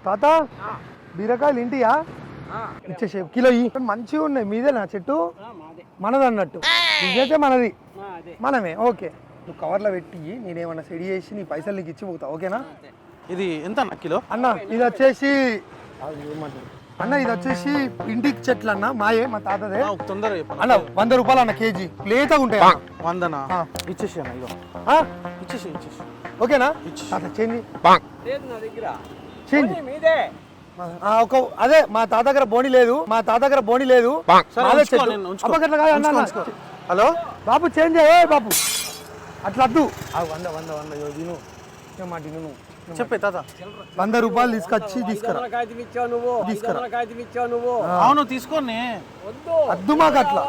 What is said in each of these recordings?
తాత బీరకాయలు ఇంటియా ఇచ్చేసే కిలో మంచిగా ఉన్నాయి. మీదేనా చెట్టు? మనది అన్నట్టు. ఇదైతే మనది, మనమే. ఓకే, నువ్వు కవర్లో పెట్టి నేనేమన్నా సెడి చేసి నీ పైసలు నీకు ఇచ్చిపోతా, ఓకేనా? ఇది ఎంత అన్న కిలో? అన్న ఇది వచ్చేసి అన్న ఇది వచ్చేసి ఇంటికి చెట్లు అన్న, మాయే, మా తాతదే. తొందరగా అన్న 100 రూపాయలు అన్న కేజీ. లేతగా ఉంటాయి. 100నా? ఇచ్చేసి అన్న, ఇగో ఇచ్చేసి. ఓకేనా? తాత చేంజ్ చేంజ్. అదే మా తాత దగ్గర బోని లేదు, హలో బాబు చేంజ్ అయ్యే బాబు, అట్లా వద్దు. 100 చెప్పే తాత. 100 రూపాయలు తీసుకొచ్చి తీసుకురా. అవును తీసుకోండి. వద్దు మాకు అట్లా.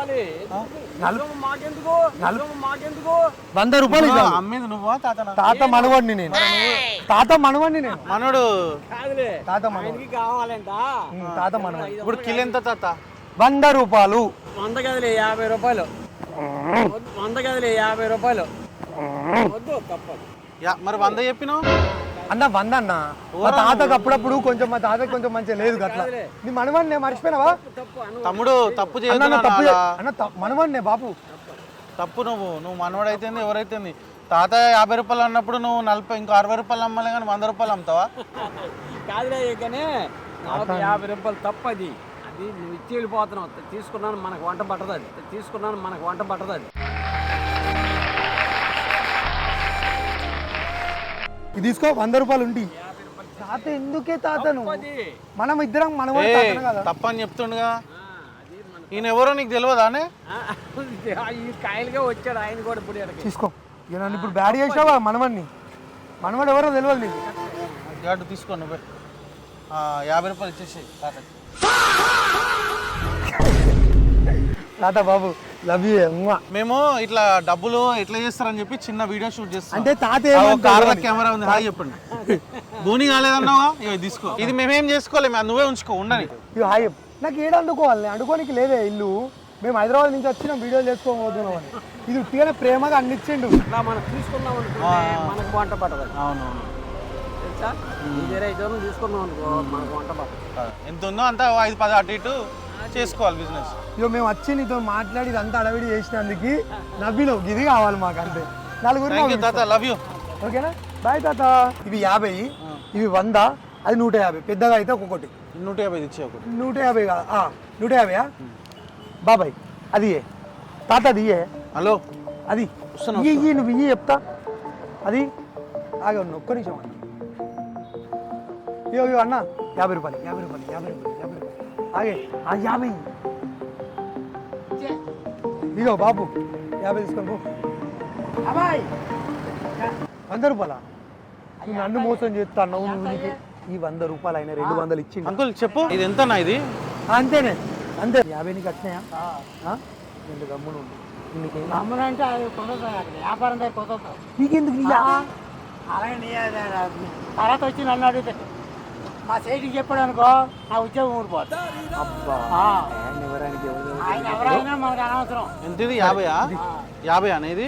100 రూపాయలు అమ్మేది నువ్వా తాతనా? తాత మనవాడిని నేను. మనోడు తాత మనవాడు. ఇప్పుడు కిలో ఎంత తాత? 100 రూపాయలు. 100 గదిలే 50 రూపాయలు. 100 గదిలే 50 రూపాయలు. వద్దు తప్పదు. మరి 100 చెప్పినావు అన్న. 100 అన్న. మా తాతకు అప్పుడప్పుడు కొంచెం, మా తాతకు కొంచెం మంచిగా లేదు అట్లా. నీ మనవాడిని నేను మర్చిపోయినావా? తమ్ముడు తప్పు చేయదు అన్న, మనవాడినే బాబు. తప్పు నువ్వు మనవాడు అయితే ఎవరైతే తాత 50 రూపాయలు అన్నప్పుడు నువ్వు 40 ఇంకో 60 రూపాయలు అమ్మాలి కానీ 100 రూపాయలు అమ్ముతావా? కాదులే, కానీ 50 రూపాయలు తప్పది. అది నువ్వు ఇచ్చి వెళ్ళిపోతున్నావు. తీసుకున్నాను మనకు వంట పట్టదు అది. ఇది తీసుకో. 100 రూపాయలు ఉండి. తాత ఎందుకే తాతను? మనం ఇద్దరం మనవాడు కదా. తప్పని చెప్తుండగా. ఈయన ఎవరో నీకు తెలియదానే? ఈ కాయలుగా వచ్చాడు ఆయన కూడా. ఇప్పుడు తీసుకో. నన్ను ఇప్పుడు బ్యాడ్ చేసావా? మనవాడు ఎవరో తెలియదు నీకు. గాడు తీసుకో నువ్వే. 50 రూపాయలు ఇచ్చేసి తాతకి. తాత బాబు లవ్ యూ. మేము ఇట్లా డబ్బులు ఎట్లా చేస్తారని చెప్పి చిన్న వీడియో షూట్ చేస్తాం. అంటే తాత కార్ల కెమెరా ఉంది, హాయ్ చెప్పండి. బోని కాలేదన్నావా? ఇవి తీసుకో. ఇది మేమేం చేసుకోలేము, నువ్వే ఉంచుకో. ఉండని హాయ్. నాకు ఏడు అనుకోవాలి, అనుకోనికి లేదే ఇల్లు. మేము హైదరాబాద్ నుంచి వచ్చినాం, వీడియోలు చేసుకోబోతున్నాం అని. ఇది ఉట్టిగానే ప్రేమగా అన్నిచ్చిండు. ఇట్లా మనం తీసుకున్నాం అనుకో మనకు వంట పట్టదు. అవునవును తెలుసా? వేరే దూరం తీసుకున్నాం అనుకో మనకు వంట పట్టదు. ఎంత ఉందో అంత 5-10 అటు ఇటు చేసుకోవాలి బిజినెస్. ఇక మేము వచ్చి నీతో మాట్లాడి ఇదంతా అడవిడి చేసినందుకు నవ్వినావు. ఇది కావాలి మాకు, అంతే. నలుగురు తాత లవ్ యూ. ఓకేనా? బాయ్ తాత. ఇవి 50, ఇవి 100, అది 150. పెద్దగా అయితే ఒక్కొక్కటి 150 ఇచ్చే ఒకటి. 150 కాదు, 150. బాబాయ్ అది తాత, అది హలో, అది నువ్వు ఇయ్యి చెప్తా. అది ఆగే ఉన్నా, ఒక్క నిమిషం అన్న. ఇయ్యో అన్న, 50 రూపాయలు ఆగే. 50 ఇగో బాబు, 50 తీసుకొని పో. 100 రూపాయలా? నన్ను మోసం చేస్తా అన్నావు నువ్వు. నీకు ఈ 100 రూపాయలు అయినా 200 ఇచ్చింది. అంకుల్ చెప్పు, ఇది ఎంతనా? ఇది అంతేనే, అంతే. 50 నీకు వచ్చినాయా? ఎందుకు గమ్మును అంటే వ్యాపారం దగ్గర నీకెందుకు? అలాగే తర్వాత వచ్చి నన్ను అడిగితే మా సైడ్కి చెప్పాడు అనుకో నా ఉద్యోగం ఊడిపోతుంది. ఆయన ఎవరైనా మనకు అనవసరం. ఎంత ఇది? 50 అనేది?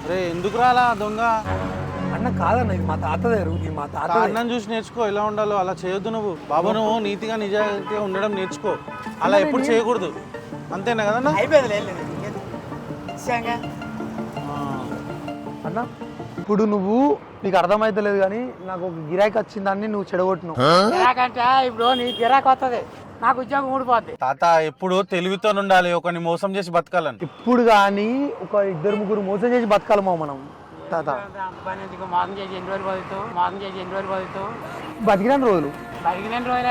అరే ఎందుకు రాలా దొంగ అన్న? కాదన్న, ఇది మా తాత దగ్గర. మా తాత అన్నం చూసి నేర్చుకో, ఎలా ఉండాలో అలా చేయొద్దు నువ్వు. బాబు నువ్వు నీతిగా నిజాయితీగా ఉండడం నేర్చుకో. అలా ఎప్పుడు చేయకూడదు, అంతేనా కదన్నా? అన్న ఇప్పుడు నువ్వు, నీకు అర్థమైతలేదు కానీ నాకు ఒక గిరాకీ వచ్చిందాన్ని నువ్వు చెడగొట్టినావు. గిరాకంటే ఇప్పుడు నీ గిరాకీ వస్తుంది, నాకు ఉద్యోగం ఊడిపోద్ది. తాత ఎప్పుడు తెలివితో ఉండాలి, ఒకరిని మోసం చేసి బతకాలని. ఇప్పుడు కానీ ఒక 2-3 మోసం చేసి బతకాలమో మనం. తాత మోసం చేసి ఎన్ని రోజులు బతుకుతావు? బతికిన రోజులు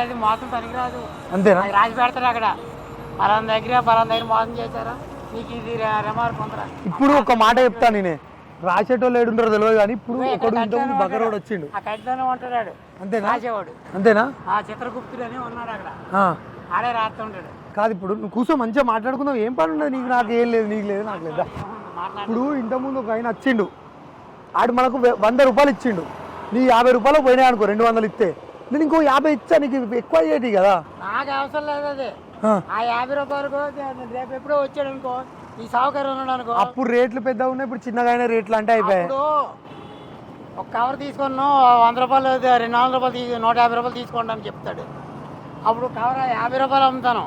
అయితే మోసం పనికిరాదు, అంతేనా? రాసి పెడతారు అక్కడ. పలానా దగ్గర మోసం చేశారా, నీకు ఇది రిమార్క్ ఉందరా. ఇప్పుడు ఒక మాట చెప్తా, నేనే రాసేటోళ్ళు ఏడుంటారో తెలియదు కానీ ఇప్పుడు ఒకడు ఇంతకుముందు బగరోడు వచ్చిండు. ఆ కట్టిలోనే ఉంటాడు, అంతేనా? రాసేవాడు. అంతేనా? ఆ చిత్రగుప్తుడు అని ఉన్నాడు అక్కడ, ఆడే రాస్తుంటాడు. కాదు, ఇప్పుడు నువ్వు కూర్చో మంచిగా మాట్లాడుకుందావు. ఏం పని ఉండదు నీకు, నాకు ఏం లేదు, నీకు లేదు, నాకు లేదా. ఇప్పుడు ఇంతకుముందు ఒక ఆయన వచ్చిండు, ఆడు మనకు 100 రూపాయలు ఇచ్చిండు. నీ 50 రూపాయలు పోయినాయి అనుకో, 200 ఇస్తే నేను ఇంకో 50 ఇచ్చా, నీకు ఎక్కువ అయ్యేటి కదా. నాకు అవసరం లేదు అది. ఆ 50 రూపాయలకు రేపు ఎప్పుడో వచ్చాడు అనుకో, ఈ సౌకర్యం ఉన్నాడు అనుకో, అప్పుడు రేట్లు పెద్దగా ఉన్నాయి, ఇప్పుడు చిన్నగా అయినా రేట్లు అంటే అయిపోయాయి. ఒక కవర్ తీసుకున్నాం 100 రూపాయలు 200 రూపాయలు 150 రూపాయలు తీసుకోండి అని చెప్తాడు. అప్పుడు కవర్ 50 రూపాయలు అమ్ముతాను,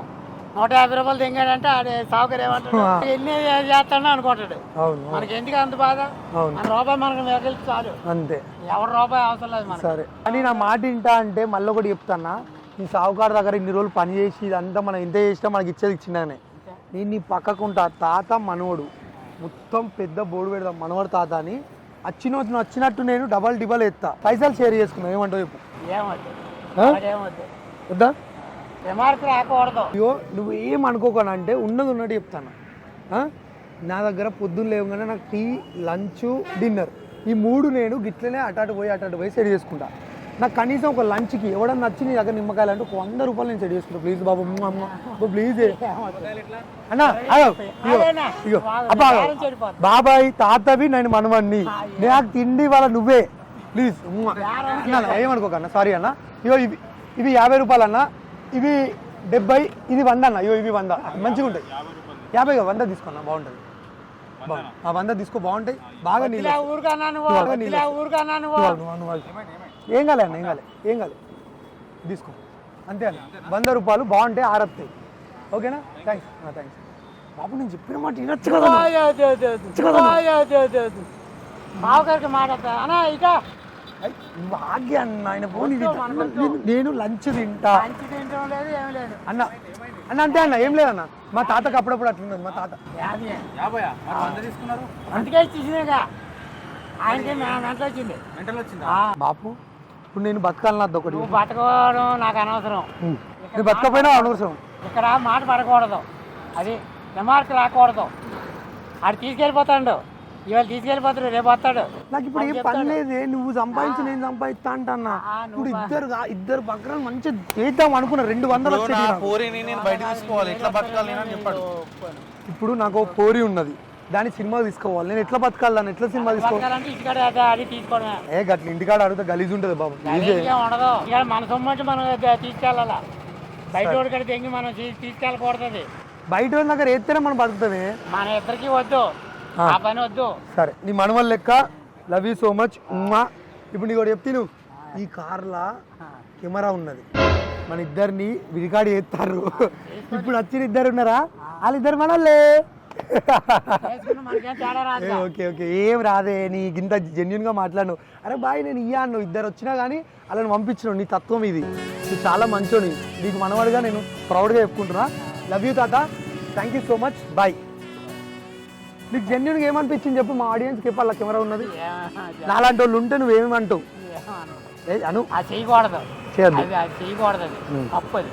150 రూపాయలు తెంగాడంటే ఆడే సాగుకర్ ఏమంటాడు, ఎన్ని చేస్తాడో అనుకుంటాడు. మనకి ఎందుకు అంత బాధ, మన రూపాయి మనకు మిగిలితే చాలు, అంతే. ఎవరి రూపాయి అవసరం లేదు మనకి. సరే అని నా మాట వింటా అంటే మళ్ళీ ఒకటి చెప్తానా, నీ సావుకారు దగ్గర ఇన్ని రోజులు పని చేసి ఇదంతా మనం ఎంత చేసినా మనకి ఇచ్చేది ఇచ్చిండనే. నేను నీ పక్కకుంటా, తాత మనవడు మొత్తం పెద్ద బోర్డు పెడదాం మనవడు తాత అని. వచ్చినట్టు నేను డబల్ డిబల్ ఎత్తా, పైసలు షేర్ చేసుకున్నావు. ఏమంటావు చెప్పు? ఏమొద్దు వద్దా? రిమార్క్ రాకూడదు. అయ్యో నువ్వు ఏం అనుకోకుండా అంటే ఉన్నది ఉన్నట్టు చెప్తాను. నా దగ్గర పొద్దున్న లేవగానే నాకు టీ, లంచ్, డిన్నర్ ఈ 3 నేను గిట్లనే అటాటు పోయి సెట్ చేసుకుంటా. నాకు కనీసం ఒక లంచ్కి ఎవడన్నా నచ్చి నీ దగ్గర నిమ్మకాయలు అంటే ఒక 100 రూపాయలు నేను సెట్ చేసుకుంటా. ప్లీజ్ బాబు, అమ్మ ప్లీజ్ అన్న. ఇగో అబ్బా, బాబాయ్ తాతవి నేను మనవన్ని, నాకు తిండి వాళ్ళ నువ్వే, ప్లీజ్ అన్న ఏమనుకోకన్నా. సారీ అన్న. ఇగో ఇవి 50 రూపాయలు అన్న, ఇవి 70, ఇది 100 అన్న. ఇగో ఇవి 100 మంచిగా ఉంటాయి. 50 100 తీసుకున్నా, బాగుంటుంది. 100 తీసుకో, బాగుంటాయి బాగా. ఏం కాలే అన్న, ఏం కాలే తీసుకో అంతే అన్న. 100 రూపాయలు బాగుంటాయి, ఆరత్తాయి. ఓకేనా? థ్యాంక్స్ బాబు. నేను చెప్పిన మాట వినొచ్చు కదా. బావగారికి మాట్లాడతా అన్నా. ఇక భాగ్య అన్న, ఆయన ఫోన్ నేను లంచ్ తింటా లేదు ఏం లేదు అన్న. అంతే అన్న, ఏం లేదన్న. మా తాతకు అప్పుడప్పుడు అట్లున్నది. మా తాత అందుకే తీసినాగా ఆయనకి మెంటల్ వచ్చింది. బాపు ఇప్పుడు నేను బతకాలి, నాది ఒకటి. నువ్వు బతకడం నాకు అనవసరం, నువ్వు బతకపోయినా అనవసరం. ఇక్కడ మాట పడకూడదు, అది రిమార్క్ రాకూడదు. ఆడు తీసుకెళ్ళిపోతాడు, ఇవాళ తీసుకెళ్ళిపోతాడు, రేపు వస్తాడు. నాకు ఇప్పుడు ఏం పని లేదే, నువ్వు సంపాదించి నేను సంపాదిస్తా అంటన్నా. ఇప్పుడు ఇద్దరు పక్కన మంచిగా చేద్దాం అనుకున్నా. 200 పోరిని నేను బయట తీసుకోవాలి, ఎట్లా బతకాలి అని చెప్పాడు. ఇప్పుడు నాకు పోరి ఉన్నది, దాన్ని సినిమా తీసుకోవాలి. నేను ఎట్లా బతకాలి, దాన్ని ఎట్లా సినిమా తీసుకోవాలి? ఏ గట్ల ఇంటికాడ అడిగితే గలీజ్ ఉంటుంది బాబు. ఉండదు, ఇక మన సొమ్ము మనం తీసుకెళ్ళాలా, బయట వాడికి తెంగి మనం తీసుకెళ్ళకూడదు. బయట వాళ్ళ దగ్గర ఎత్తేనే మనం బతుకుతుంది. మన ఇద్దరికి వద్దు, ఆ పని వద్దు. సరే నీ మనవల్ లెక్క, లవ్ యూ సో మచ్ ఉమ్మా. ఇప్పుడు నీకు చెప్తే, నువ్వు ఈ కార్లా కెమెరా ఉన్నది, మన ఇద్దరిని విరికాడి చేస్తారు. ఇప్పుడు వచ్చిన 2 ఉన్నారా, వాళ్ళిద్దరు మనలే. ఓకే ఏం రాదే, నీ ఇంత జెన్యున్గా మాట్లాడు. అరే బాయ్ నేను అన్నావు, 2 వచ్చినా కానీ వాళ్ళని పంపించినావు. నీ తత్వం ఇది, నువ్వు చాలా మంచోని. నీకు మనవాడిగా నేను ప్రౌడ్గా చెప్పుకుంటున్నా. లవ్ యూ తాత, thank you so much, bye. నీకు జెన్యున్గా ఏమనిపించింది చెప్పు, మా ఆడియన్స్కి చెప్పు. అలా కెమెరా ఉన్నది, నాలాంటి వాళ్ళు ఉంటే నువ్వేమంటావు? చేయకూడదు, చేయకూడదు, తప్పది.